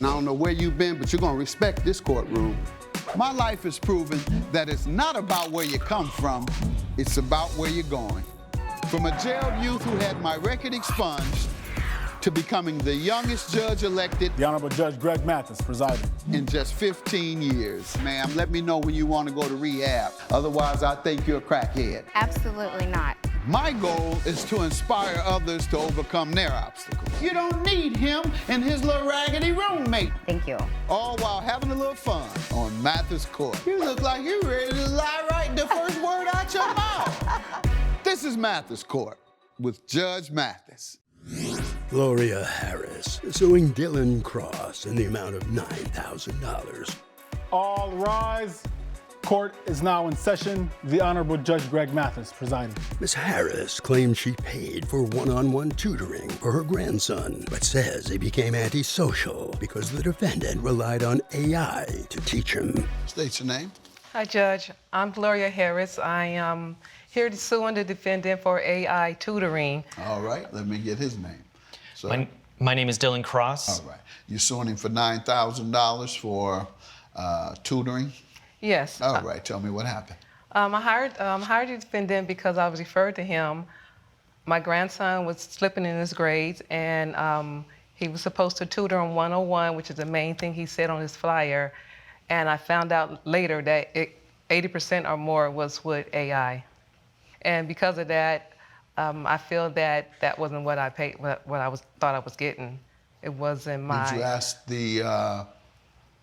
I don't know where you've been, but you're gonna respect this courtroom. My life has proven that it's not about where you come from, it's about where you're going. From a jailed youth who had my record expunged to becoming the youngest judge elected. The Honorable Judge Greg Mathis presiding. In just 15 years. Ma'am, let me know when you want to go to rehab. Otherwise, I think you're a crackhead. Absolutely not. My goal is to inspire others to overcome their obstacles. You don't need him and his little raggedy roommate. Thank you. All while having a little fun on Mathis Court. You look like you're ready to lie right the first word out your mouth. This is Mathis Court with Judge Mathis. Gloria Harris suing Dylan Cross in the amount of $9,000. All rise. Court is now in session. The Honorable Judge Greg Mathis presiding. Ms. Harris claims she paid for one-on-one tutoring for her grandson, but says he became antisocial because the defendant relied on AI to teach him. State your name. Hi, Judge. I'm Gloria Harris. I am here to sue the defendant for AI tutoring. All right, let me get his name. So, my name is Dylan Cross. all right, you're suing him for $9,000 for tutoring? Yes. All right, tell me what happened. I hired the defendant because I was referred to him. My grandson was slipping in his grades, and he was supposed to tutor on 101, which is the main thing he said on his flyer. And I found out later that 80% or more was with AI. And because of that, I feel that that wasn't what I paid, what I thought I was getting. It wasn't my. Did you ask the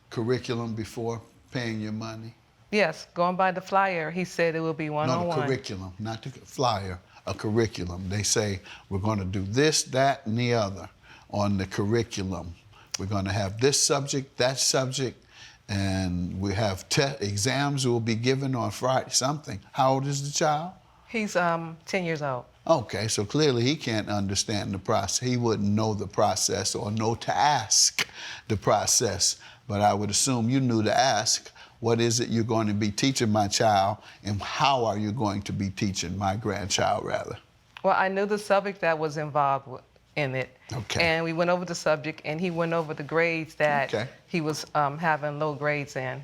curriculum before paying your money? Yes, going by the flyer, he said it would be one-on-one. No, the curriculum, not the flyer, a curriculum. They say we're going to do this, that, and the other on the curriculum. We're going to have this subject, that subject, and we have exams will be given on Friday, something. How old is the child? He's 10 years old. Okay, so clearly he can't understand the process. He wouldn't know the process or know to ask the process. But I would assume you knew to ask, what is it you're going to be teaching my child, and how are you going to be teaching my grandchild, rather? Well, I knew the subject that was involved in it. Okay. And we went over the subject, and he went over the grades that Okay. he was having low grades in.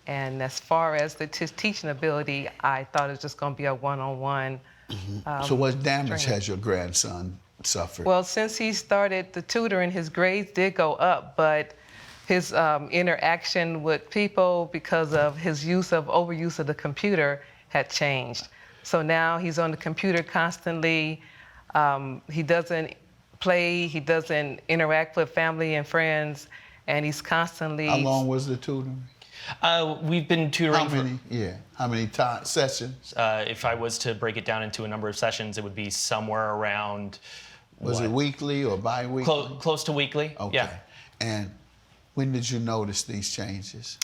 And as far as his teaching ability, I thought it was just going to be a one-on-one. So what damage training. has your grandson suffered? Well, since he started the tutoring, his grades did go up, but his interaction with people because of his overuse of the computer had changed. So now he's on the computer constantly. He doesn't play, he doesn't interact with family and friends, and he's constantly. How long was the tutoring? We've been tutoring How many sessions? if I was to break it down into a number of sessions, it would be somewhere around. Was it weekly or bi-weekly? Close to weekly. Okay. Yeah. And when did you notice these changes?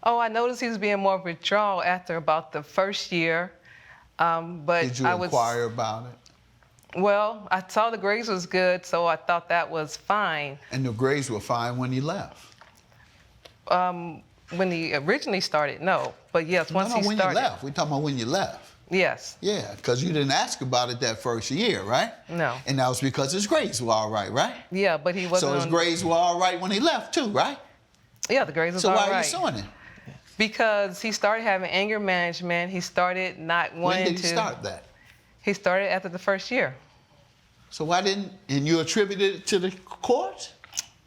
Oh, I noticed he was being more withdrawal after about the first year. But Did you inquire about it? Well, I saw the grades was good, so I thought that was fine. And the grades were fine when he left? When he originally started, no. But yes, once he when started. you left. We're talking about when you left. Yes. Yeah, because you didn't ask about it that first year, right? No. And that was because his grades were all right, right? Yeah, but he wasn't. So his grades were all right when he left too, right? Yeah, the grades was So all why right. are you suing him? Because he started having anger management. He started not wanting When did to. he start that? He started after the first year. So why didn't, and you attributed it to the court?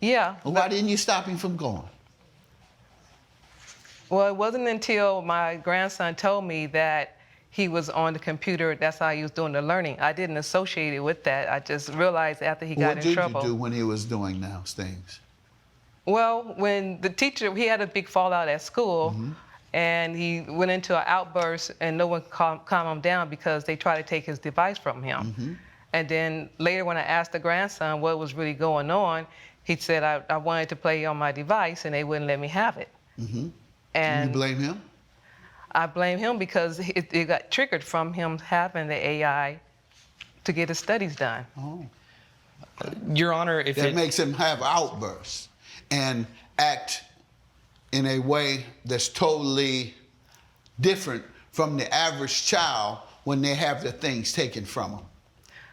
Yeah. Well, why didn't you stop him from going? Well, it wasn't until my grandson told me that he was on the computer, that's how he was doing the learning. I didn't associate it with that. I just realized after he got in trouble. What did you do when he was doing those things? Well, when the teacher, he had a big fallout at school, and he went into an outburst, and no one calmed him down because they tried to take his device from him. And then later when I asked the grandson what was really going on, he said, I wanted to play on my device, and they wouldn't let me have it. And you blame him? I blame him because it got triggered from him having the AI to get his studies done. Oh. Your Honor, if That it makes him have outbursts and act in a way that's totally different from the average child when they have their things taken from them.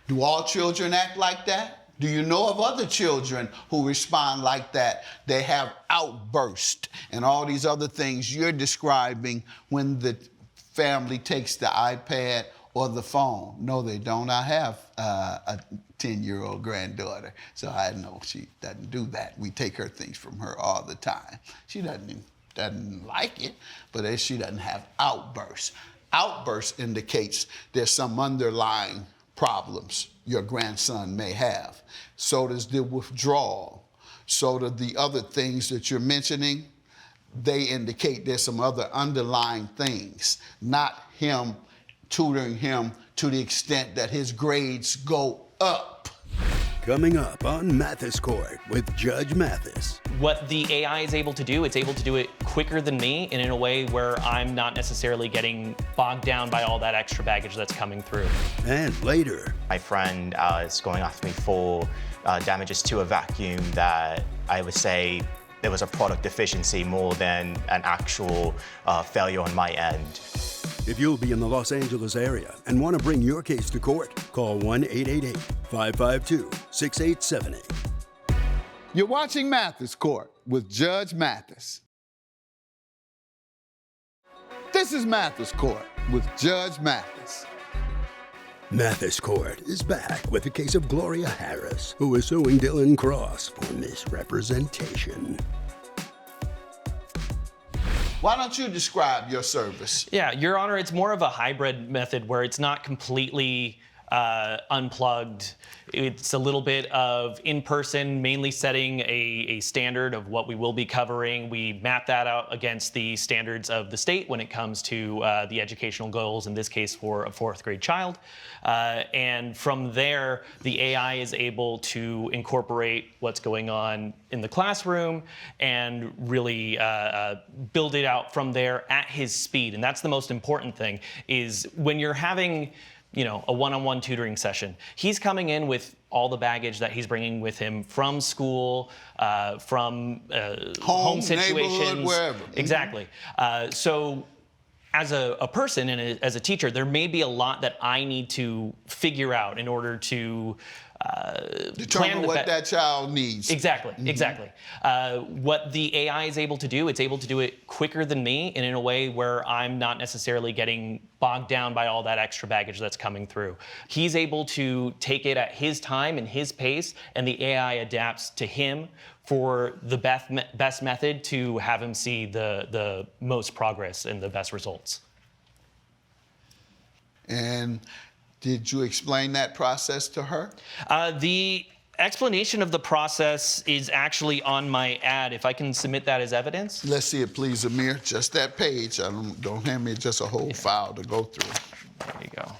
Do all children act like that? Do you know of other children who respond like that? They have outbursts and all these other things you're describing when the family takes the iPad or the phone. No, they don't. I have a 10-year-old granddaughter, so I know she doesn't do that. We take her things from her all the time. She doesn't like it, but she doesn't have outbursts. Outbursts indicates there's some underlying problems your grandson may have. So does the withdrawal. So do the other things that you're mentioning. They indicate there's some other underlying things, not him tutoring him to the extent that his grades go up. Coming up on Mathis Court with Judge Mathis. What the AI is able to do, it's able to do it quicker than me and in a way where I'm not necessarily getting bogged down by all that extra baggage that's coming through. And later, My friend is going after me for damages to a vacuum that I would say there was a product deficiency more than an actual failure on my end. if you'll be in the Los Angeles area and want to bring your case to court, call 1-888-552-6878. You're watching Mathis Court with Judge Mathis. This is Mathis Court with Judge Mathis. Mathis Court is back with the case of Gloria Harris, who is suing Dylan Cross for misrepresentation. Why don't you describe your service? Yeah, Your Honor, it's more of a hybrid method where it's not completely unplugged. It's a little bit of in-person, mainly setting a standard of what we will be covering. We map that out against the standards of the state when it comes to the educational goals, in this case for a fourth grade child. And from there, the AI is able to incorporate what's going on in the classroom and really build it out from there at his speed. And that's the most important thing, is when you're having a one-on-one tutoring session, he's coming in with all the baggage that he's bringing with him from school, from home situations, wherever. Exactly. So as a person and as a teacher, there may be a lot that I need to figure out in order to Determine what that child needs. Exactly, exactly. What the AI is able to do, it's able to do it quicker than me and in a way where I'm not necessarily getting bogged down by all that extra baggage that's coming through. He's able to take it at his time and his pace, and the AI adapts to him for the best method to have him see the most progress and the best results. And did you explain that process to her? The explanation of the process is actually on my ad. If I can submit that as evidence. Let's see it, please, Amir. Just that page. Don't hand me just a whole file to go through. There you go.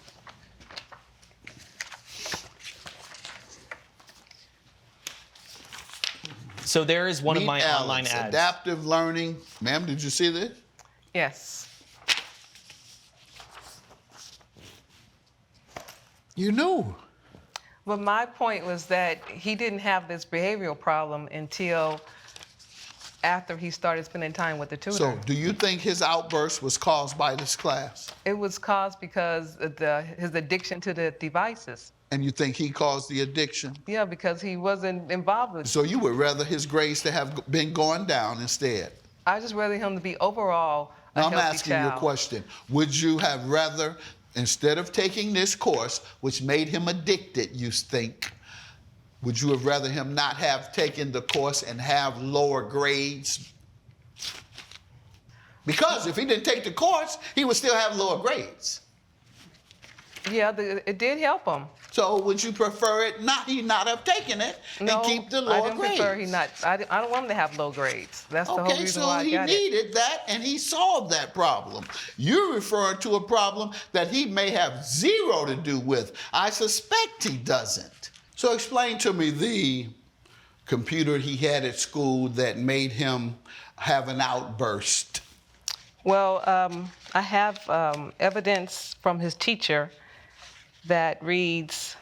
So there is one of my online ads. Adaptive learning. Ma'am, did you see this? Yes. You knew. But my point was that he didn't have this behavioral problem until after he started spending time with the tutor. So do you think his outburst was caused by this class? It was caused because of his addiction to the devices. And you think he caused the addiction? Yeah, because he wasn't involved with it. So you would rather his grades to have been going down instead? I just rather him to be overall a Now I'm healthy asking you a child. question. Would you have rather, instead of taking this course, which made him addicted, you think, would you have rather him not have taken the course and have lower grades? Because if he didn't take the course, he would still have lower grades. Yeah, it did help him. So would you prefer it he not have taken it and keep the lower I didn't grades? prefer he not. I don't want him to have low grades. That's the whole Okay, reason so why I he got it. needed that and he solved that problem. You're referring to a problem that he may have zero to do with. I suspect he doesn't. So explain to me the computer he had at school that made him have an outburst. Well, I have evidence from his teacher that reads,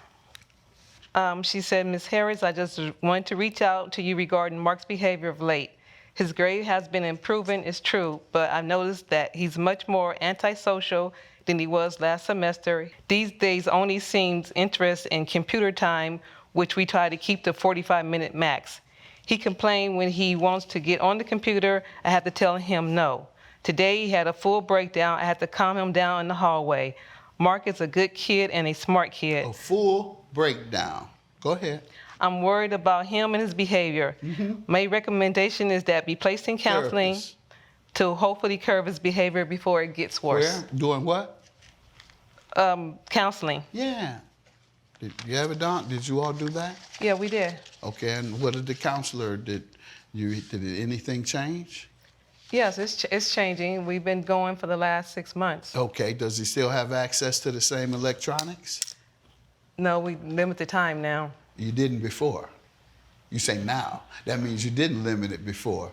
she said, Ms. Harris, I just wanted to reach out to you regarding Mark's behavior of late. His grade has been improving, it's true, but I've noticed that he's much more antisocial than he was last semester. These days only seems interested in computer time which we try to keep to 45-minute max. He complained when he wants to get on the computer, I have to tell him no. Today he had a full breakdown. I had to calm him down in the hallway. Mark is a good kid and a smart kid. A full breakdown. Go ahead. I'm worried about him and his behavior. My recommendation is that be placed in counseling Therapist. to hopefully curb his behavior before it gets worse. Where? Doing what? Counseling. Yeah. Did you ever done? Did you all do that? Yeah, we did. Okay, and what did the counselor, did anything change? Yes, it's changing. We've been going for the last 6 months. Okay, does he still have access to the same electronics? No, we limit the time now. You didn't before. You say now. That means you didn't limit it before.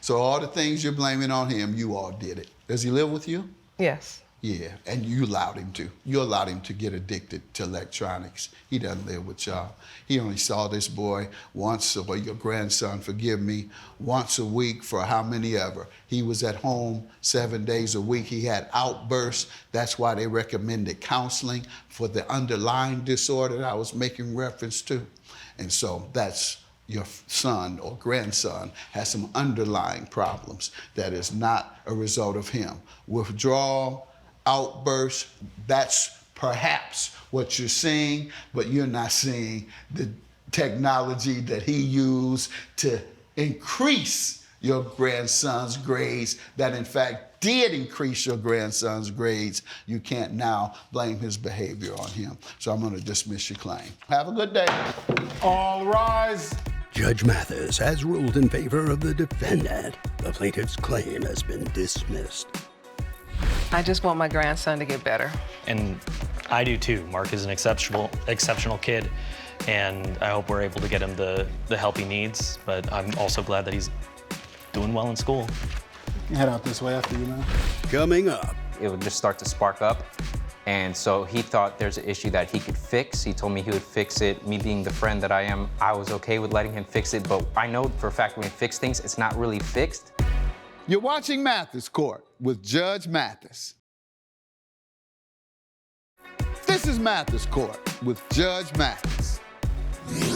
So all the things you're blaming on him, you all did it. Does he live with you? Yes. Yeah, and you allowed him to. You allowed him to get addicted to electronics. He doesn't live with y'all. He only saw this boy once, or your grandson, forgive me, once a week for how many ever. He was at home 7 days a week. He had outbursts. That's why they recommended counseling for the underlying disorder that I was making reference to. And so that's your son or grandson has some underlying problems that is not a result of him. Withdrawal, outbursts, that's perhaps what you're seeing, but you're not seeing the technology that he used to increase your grandson's grades, that in fact did increase your grandson's grades. You can't now blame his behavior on him. So I'm going to dismiss your claim. Have a good day. All rise. Judge Mathis has ruled in favor of the defendant. The plaintiff's claim has been dismissed. I just want my grandson to get better. And I do too. Mark is an exceptional kid, and I hope we're able to get him the help he needs. But I'm also glad that he's doing well in school. Head out this way after you, man. Coming up, it would just start to spark up. And so he thought there's an issue that he could fix. He told me he would fix it. Me being the friend that I am, I was okay with letting him fix it. But I know for a fact when he fixes things, it's not really fixed. You're watching Mathis Court with Judge Mathis. This is Mathis Court with Judge Mathis.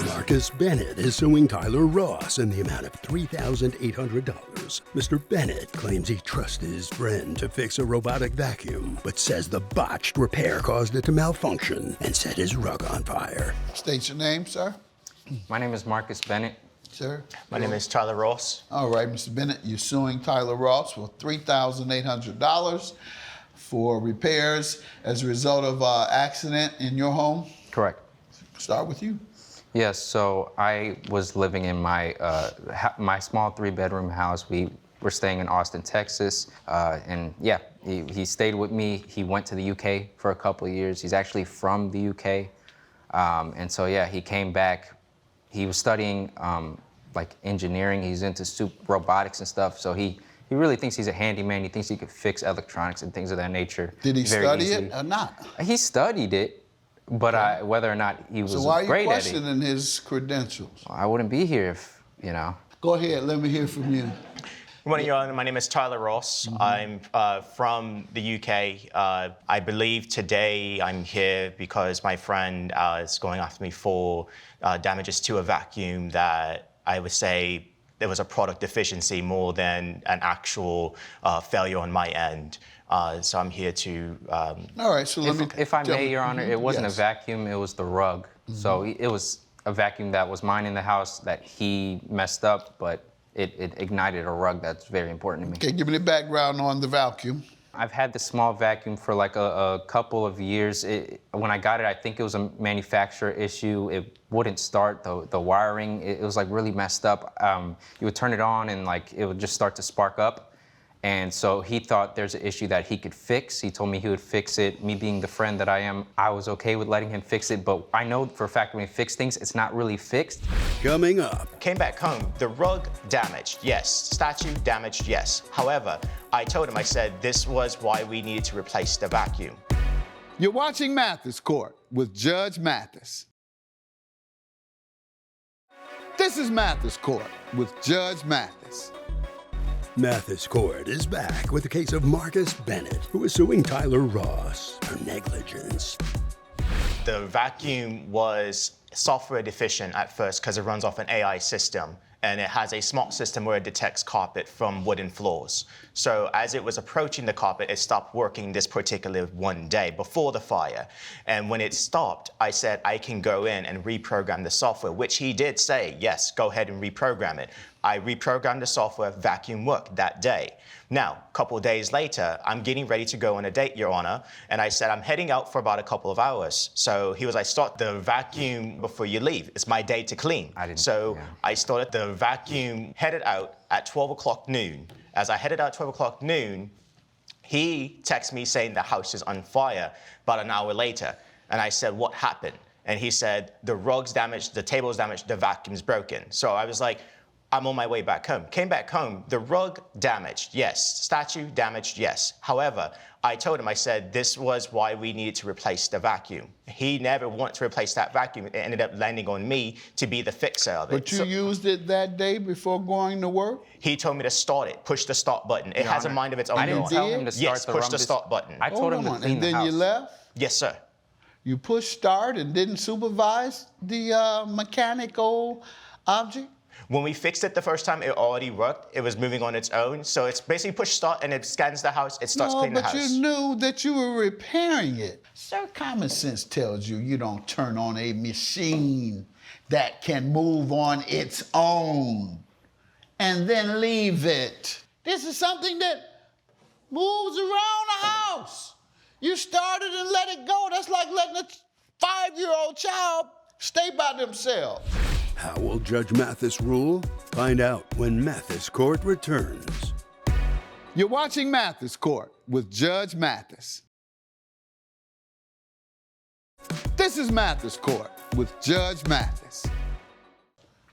Marcus Bennett is suing Tyler Ross in the amount of $3,800. Mr. Bennett claims he trusted his friend to fix a robotic vacuum, but says the botched repair caused it to malfunction and set his rug on fire. State your name, sir. My name is Marcus Bennett. Sir. My name is Tyler Ross. All right, Mr. Bennett, you're suing Tyler Ross for $3,800 for repairs as a result of an accident in your home. Correct. Start with you. Yes, so I was living in my my small 3-bedroom house. We were staying in Austin, Texas. And yeah, he stayed with me. He went to the UK for a couple of years. He's actually from the UK. And so yeah, he came back. He was studying like engineering. He's into robotics and stuff. So he really thinks he's a handyman. He thinks he could fix electronics and things of that nature. Did he very study easily. it or not? He studied it, but whether or not he was So why are you great at it, questioning his credentials? I wouldn't be here if, you know. Go ahead, let me hear from you. Good morning, Your Honor. My name is Tyler Ross. I'm from the UK. I believe today I'm here because my friend is going after me for damages to a vacuum that I would say there was a product deficiency more than an actual failure on my end. So I'm here to... All right, so let me... If I may, Your Honor, it wasn't Yes. a vacuum, it was the rug. So it was a vacuum that was mine in the house that he messed up, but it ignited a rug that's very important to me. Okay, give me the background on the vacuum. I've had this small vacuum for like a couple of years. When I got it, I think it was a manufacturer issue. It wouldn't start, the wiring, it was like really messed up. You would turn it on and like it would just start to spark up. And so he thought there's an issue that he could fix. He told me he would fix it. Me being the friend that I am, I was okay with letting him fix it. But I know for a fact when he fixes things, it's not really fixed. Coming up, Came back home, the rug damaged, yes. Statue damaged, yes. However, I told him, I said, this was why we needed to replace the vacuum. You're watching Mathis Court with Judge Mathis. This is Mathis Court with Judge Mathis. Mathis Court is back with the case of Marcus Bennett, who is suing Tyler Ross for negligence. The vacuum was software deficient at first because it runs off an AI system, and it has a smart system where it detects carpet from wooden floors. So as it was approaching the carpet, it stopped working this particular one day before the fire. And when it stopped, I said, I can go in and reprogram the software, which he did say, yes, go ahead and reprogram it. I reprogrammed the software, vacuum worked that day. Now, a couple of days later, I'm getting ready to go on a date, Your Honor, and I said, I'm heading out for about a couple of hours. So he was like, start the vacuum before you leave. It's my day to clean. I started the vacuum, headed out at 12 o'clock noon. As I headed out 12 o'clock noon, he texted me saying the house is on fire about an hour later. And I said, what happened? And he said, the rug's damaged, the table's damaged, the vacuum's broken. So I was like, I'm on my way back home. Came back home, the rug damaged, yes. Statue damaged, yes. However, I told him, I said, this was why we needed to replace the vacuum. He never wanted to replace that vacuum. It ended up landing on me to be the fixer of it. But you used it that day before going to work? He told me to start it, push the start button. It has a mind of its own. I didn't tell him to start yes, the push rumbus. the start button. I told him to clean and the then house. you left? Yes, sir. You pushed start and didn't supervise the mechanical object? When we fixed it the first time, it already worked. It was moving on its own. So it's basically push start and it scans the house. It starts cleaning the house. No, but you knew that you were repairing it. Sir, common sense tells you you don't turn on a machine that can move on its own and then leave it. This is something that moves around the house. You started and let it go. That's like letting a 5-year-old child stay by themselves. How will Judge Mathis rule? Find out when Mathis Court returns. You're watching Mathis Court with Judge Mathis. This is Mathis Court with Judge Mathis.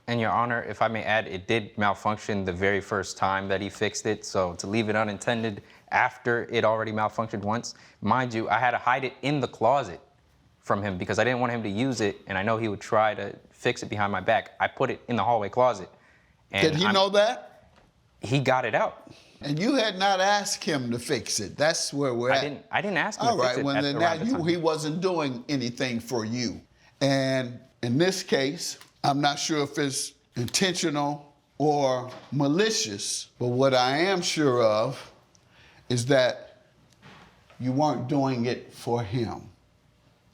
And Your Honor, if I may add, it did malfunction the very first time that he fixed it. So to leave it unintended after it already malfunctioned once, mind you, I had to hide it in the closet from him because I didn't want him to use it, and I know he would try to fix it behind my back. I put it in the hallway closet. And Did he know that? He got it out. And you had not asked him to fix it. That's where we're at. I didn't ask him All to fix right, it well, then around the now time. he wasn't doing anything for you. And in this case, I'm not sure if it's intentional or malicious, but what I am sure of is that you weren't doing it for him.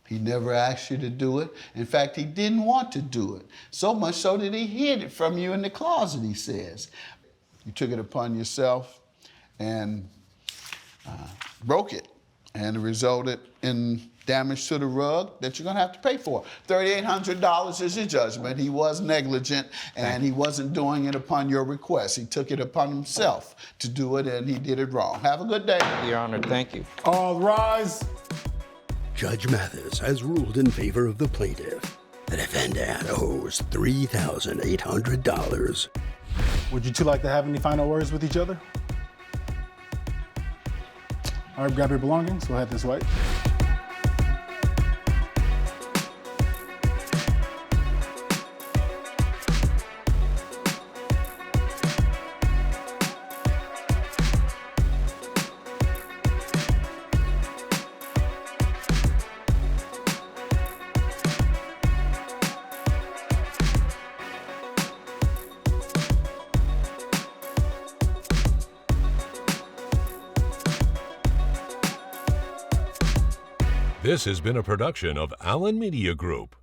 He never asked you to do it. In fact, he didn't want to do it. So much so that he hid it from you in the closet, he says. You took it upon yourself and broke it. And it resulted in damage to the rug that you're gonna have to pay for. $3,800 is your judgment. He was negligent and he wasn't doing it upon your request. He took it upon himself to do it and he did it wrong. Have a good day. Your Honor, thank you. All rise. Judge Mathis has ruled in favor of the plaintiff. The defendant owes $3,800. Would you two like to have any final words with each other? All right, grab your belongings. We'll head this way. This has been a production of Allen Media Group.